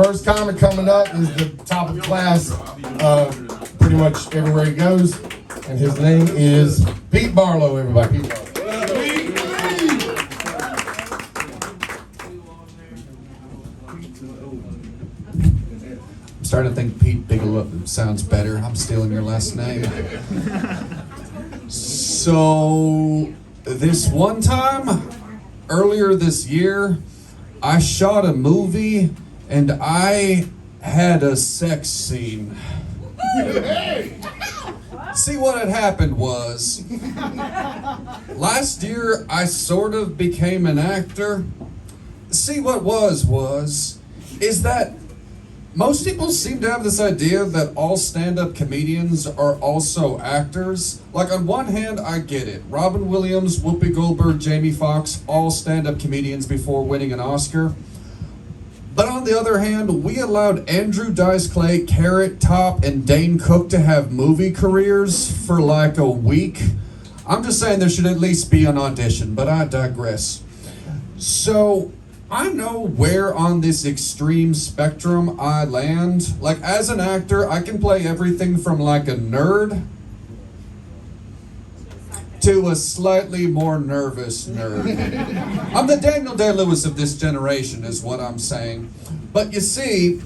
First comic coming up is the top of the class, pretty much everywhere he goes, and his name is Pete Barlow, everybody. Pete Barlow. I'm starting to think Pete Bigelow sounds better. I'm stealing your last name. So, this one time, earlier this year, I shot a movie and I had a sex scene. See, what had happened was, last year I sort of became an actor. See, what is that most people seem to have this idea that all stand-up comedians are also actors. Like, on one hand, I get it. Robin Williams, Whoopi Goldberg, Jamie Foxx, all stand-up comedians before winning an Oscar. But on the other hand, we allowed Andrew Dice Clay, Carrot Top, and Dane Cook to have movie careers for like a week. I'm just saying there should at least be an audition, but I digress. So, I know where on this extreme spectrum I land. Like, as an actor, I can play everything from like a nerd to a slightly more nervous nerd. I'm the Daniel Day-Lewis of this generation, is what I'm saying. But you see,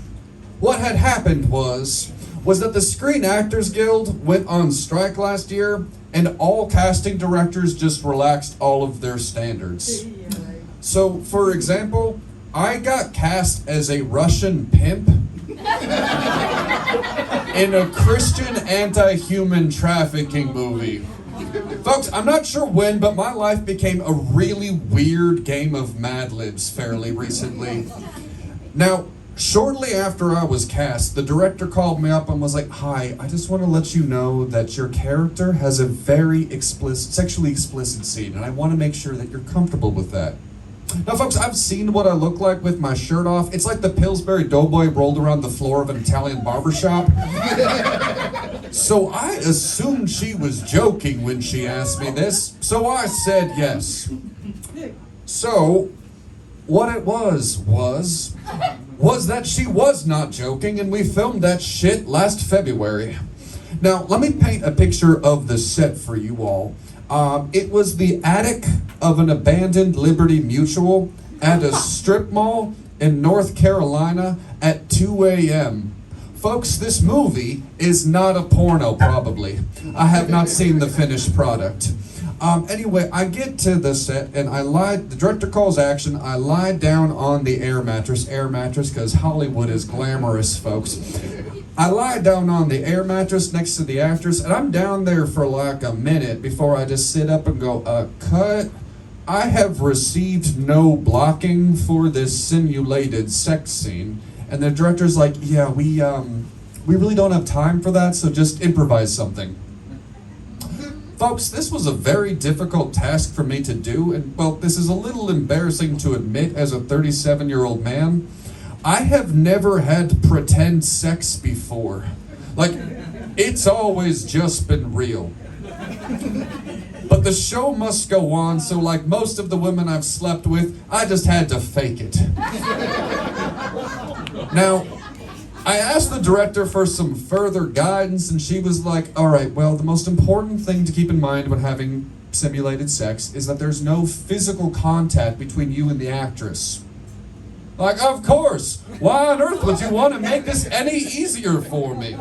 what had happened was that the Screen Actors Guild went on strike last year, and all casting directors just relaxed all of their standards. So, for example, I got cast as a Russian pimp in a Christian anti-human trafficking movie. Folks, I'm not sure when, but my life became a really weird game of Mad Libs fairly recently. Now, shortly after I was cast, the director called me up and was like, "Hi, I just want to let you know that your character has a very sexually explicit scene, and I want to make sure that you're comfortable with that." Now, folks, I've seen what I look like with my shirt off. It's like the Pillsbury Doughboy rolled around the floor of an Italian barbershop. So I assumed she was joking when she asked me this, so I said yes. So, what it was that she was not joking, and we filmed that shit last February. Now, let me paint a picture of the set for you all. It was the attic of an abandoned Liberty Mutual at a strip mall in North Carolina at 2 a.m. Folks, this movie is not a porno, probably. I have not seen the finished product. Anyway, I get to the set and the director calls action, I lie down on the air mattress, because Hollywood is glamorous, folks. I lie down on the air mattress next to the actress, and I'm down there for like a minute before I just sit up and go, cut. I have received no blocking for this simulated sex scene. And the director's like, "Yeah, we really don't have time for that, so just improvise something." Folks, this was a very difficult task for me to do, and well, this is a little embarrassing to admit as a 37-year-old man. I have never had pretend sex before. Like, it's always just been real. But the show must go on, so like most of the women I've slept with, I just had to fake it. Now, I asked the director for some further guidance, and she was like, "All right, well, the most important thing to keep in mind when having simulated sex is that there's no physical contact between you and the actress." Like, of course! Why on earth would you want to make this any easier for me?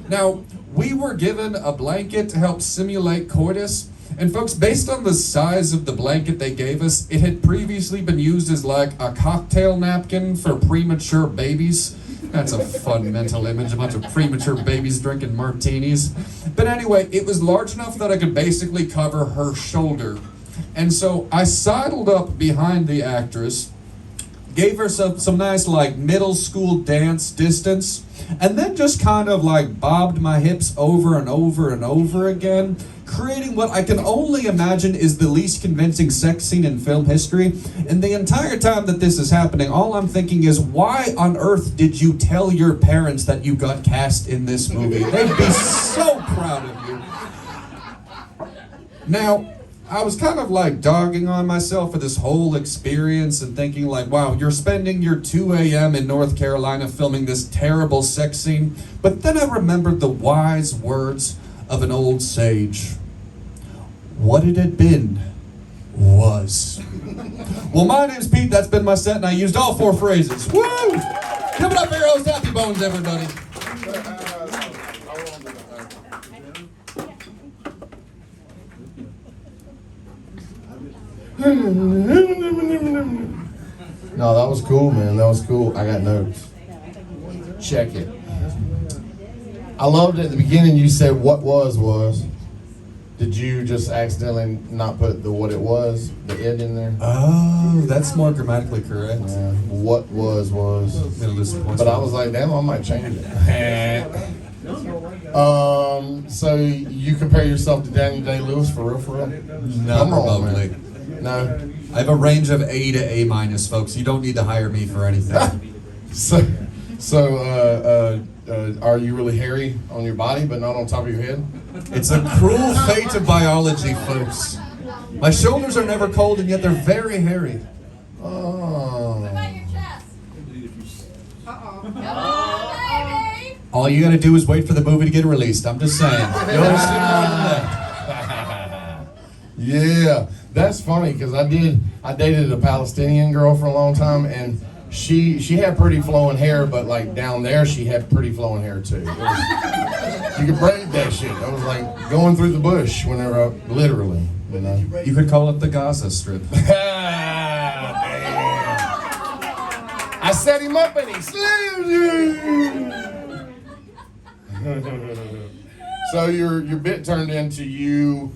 Now, we were given a blanket to help simulate coitus, and folks, based on the size of the blanket they gave us, it had previously been used as like a cocktail napkin for premature babies. That's a fun mental image, a bunch of premature babies drinking martinis. But anyway, it was large enough that I could basically cover her shoulder. And so I sidled up behind the actress, gave her some nice like middle school dance distance, and then just kind of like bobbed my hips over and over and over again, creating what I can only imagine is the least convincing sex scene in film history. And the entire time that this is happening, all I'm thinking is, why on earth did you tell your parents that you got cast in this movie? They'd be so proud of you. Now, I was kind of like dogging on myself for this whole experience and thinking like, wow, you're spending your 2 a.m. in North Carolina filming this terrible sex scene. But then I remembered the wise words of an old sage. What it had been was. Well, my name's Pete, that's been my set, and I used all 4 phrases. Woo! Coming up here, host Happy Bones, everybody. No, that was cool, man. That was cool. I got notes. Check it. I loved at the beginning you said what was. Did you just accidentally not put the what it was, the it in there? Oh, that's more grammatically correct. Yeah. What was. But I was like, damn, I might change it. So you compare yourself to Daniel Day-Lewis for real? Not remotely. No. I have a range of A to A minus, folks. You don't need to hire me for anything. So, are you really hairy on your body, but not on top of your head? It's a cruel fate of biology, folks. My shoulders are never cold, and yet they're very hairy. Oh. What about your chest? Come on, baby. All you gotta do is wait for the movie to get released. I'm just saying. You don't see more than that. Yeah, that's funny because I dated a Palestinian girl for a long time, and she had pretty flowing hair, but like down there she had pretty flowing hair too. You could braid that shit. I was like going through the bush whenever literally, you know. You could call it the Gaza Strip. Damn. I set him up and he slammed you. So your bit turned into you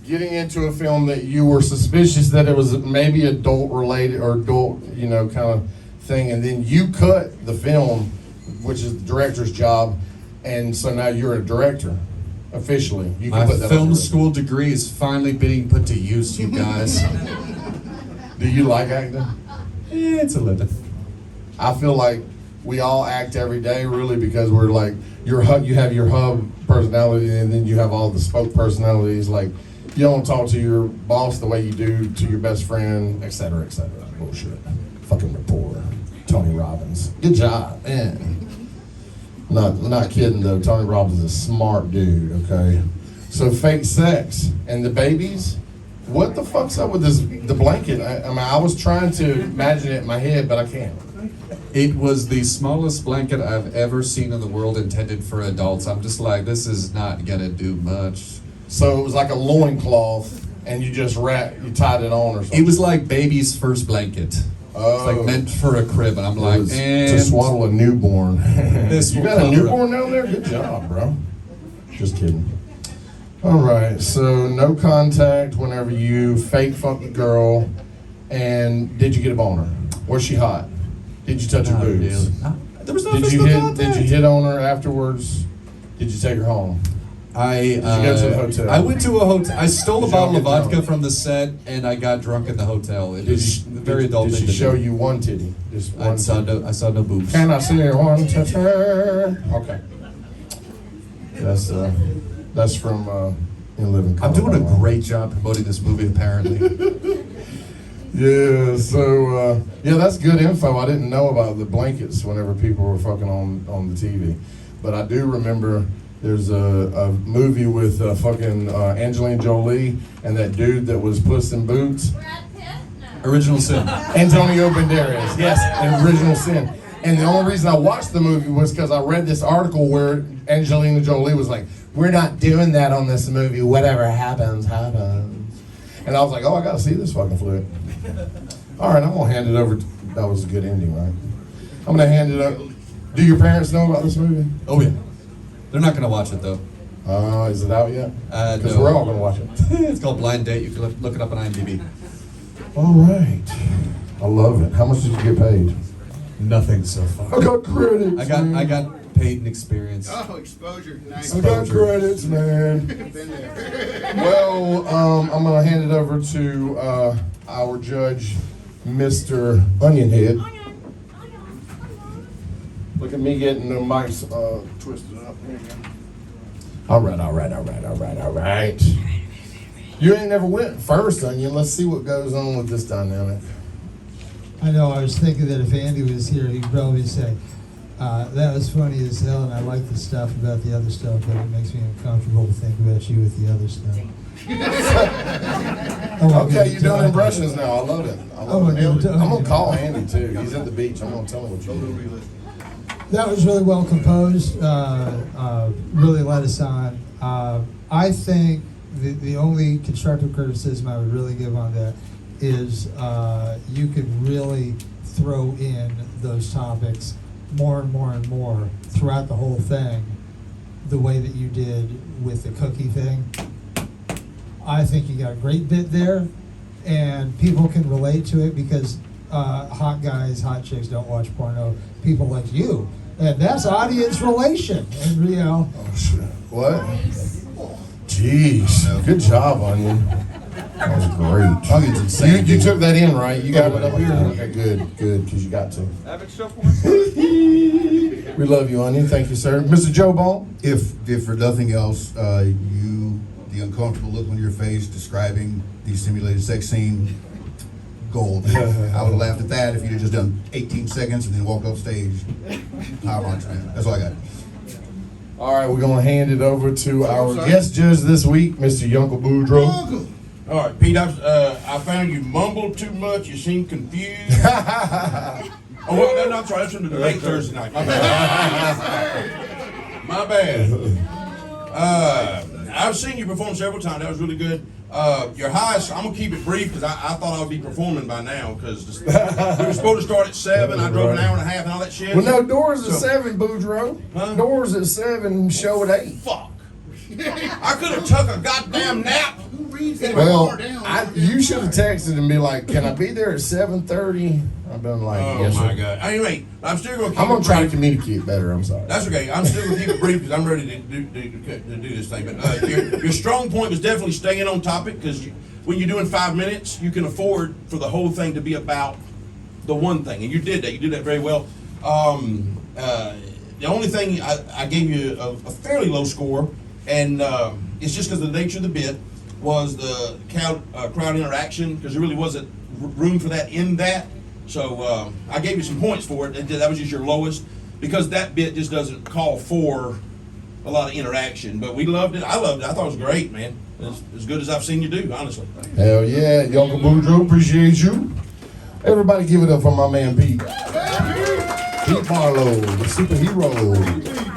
getting into a film that you were suspicious that it was maybe adult related or adult, you know, kind of thing, and then you cut the film, which is the director's job, and so now you're a director officially. You can My put that film on school degree is finally being put to use, you guys. Do you like acting? Yeah, it's a living. I feel like we all act every day, really, because we're like you have your hub personality, and then you have all the spoke personalities. Like you don't talk to your boss the way you do to your best friend, et cetera, et cetera. Bullshit. Fucking reporter, Tony Robbins. Good job, man. Not kidding though. Tony Robbins is a smart dude. Okay, so fake sex and the babies. What the fuck's up with the blanket? I mean, I was trying to imagine it in my head, but I can't. It was the smallest blanket I've ever seen in the world intended for adults. I'm just like, this is not gonna do much. So it was like a loincloth, and you just tied it on or something. It was like baby's first blanket. Oh. It's like meant for a crib, and I'm like, to swaddle a newborn. This You will got a cover newborn down there? Good job, bro. Just kidding. All right, so no contact whenever you fake fuck the girl, and did you get a boner? Was she hot? Did you touch her boobs? There was no Did physical you contact. hit on her afterwards? Did you take her home? I go to the hotel? I went to a hotel. I stole a Did bottle y'all of get vodka drunk? from the set, and I got drunk in the hotel. It was a very adult Did thing she to show do. you one titty? Just I one saw titty? no boobs. Can I see one titty? Okay. That's from In Living Color. I'm doing by a the way. great job promoting this movie, apparently. Yeah, so that's good info. I didn't know about the blankets whenever people were fucking on the TV, but I do remember there's a movie with fucking Angelina Jolie and that dude that was Puss in Boots. Brad Pitt? No. Original Sin. Antonio Banderas, yes, an Original Sin. And the only reason I watched the movie was because I read this article where Angelina Jolie was like, "We're not doing that on this movie. Whatever happens, happens." And I was like, "Oh, I gotta see this fucking flick." All right, I'm gonna hand it over. That was a good ending, right? I'm gonna hand it up. Do your parents know about this movie? Oh yeah. They're not gonna watch it though. Is it out yet? Because No. we're all gonna watch it. It's called Blind Date. You can look it up on IMDb. All right. I love it. How much did you get paid? Nothing so far. I got credits. I got paid in experience. Oh, exposure. Nice. I got credits, man. Been there. Well, I'm gonna hand it over to our judge, Mr. Onionhead. Look at me getting the mics twisted up. Here you go. All right. You ain't never went first, Onion. Let's see what goes on with this dynamic. I know, I was thinking that if Andy was here, he'd probably say, that was funny as hell, and I like the stuff about the other stuff, but it makes me uncomfortable to think about you with the other stuff. Okay, you're doing impressions now. I love it. I love it. I'm I'm gonna call Andy too. He's at the beach. I'm gonna tell him what you do. That was really well composed, really let us on. I think the only constructive criticism I would really give on that is you could really throw in those topics more and more and more throughout the whole thing, the way that you did with the cookie thing. I think you got a great bit there, and people can relate to it because hot guys, hot chicks don't watch porno. People like you, and that's audience relation. And you know, Oh shit! What? Jeez, good job, Onion. That was great. Onion's insane. You took that in right. You got it up here. Okay, good, because you got to. We love you, Onion. Thank you, sir. Mr. Joe Ball. If for nothing else, the uncomfortable look on your face describing the simulated sex scene, gold. I would have laughed at that if you'd have just done 18 seconds and then walked off stage. High marks, man. That's all I got. All right, we're gonna hand it over to our guest judge this week, Mr. Yuncle Boudreaux. All right, Pete, I found you mumbled too much. You seem confused. Oh, well, no, I'm sorry. That's from the debate Thursday night. My bad. My bad. I've seen you perform several times. That was really good. Your highest, I'm going to keep it brief because I thought I would be performing by now because we were supposed to start at 7. I drove an hour and a half and all that shit. Well, no, doors at So- 7, Boudreaux. Huh? Doors at 7, show at 8. Fuck. I could have took a goddamn nap. Who reads that Well, far down? you should have texted and be like, "Can I be there at 7:30?" I've been like, Oh, "Yes, my sir." God. Anyway, I'm still going to keep I'm gonna it try to brief. communicate better. I'm sorry. That's okay. I'm still going to keep it brief because I'm ready to do this thing. But your strong point was definitely staying on topic because when you're doing 5 minutes, you can afford for the whole thing to be about the one thing. And you did that. You did that very well. The only thing I gave you a fairly low score, and it's just because of the nature of the bit, was the crowd interaction because there really wasn't room for that in that. So I gave you some points for it. That was just your lowest because that bit just doesn't call for a lot of interaction. But we loved it. I loved it. I thought it was great, man. As good as I've seen you do, honestly. Hell yeah, Yuncle Boudreaux, appreciate you. Everybody, give it up for my man Pete. Pete Barlow, the superhero.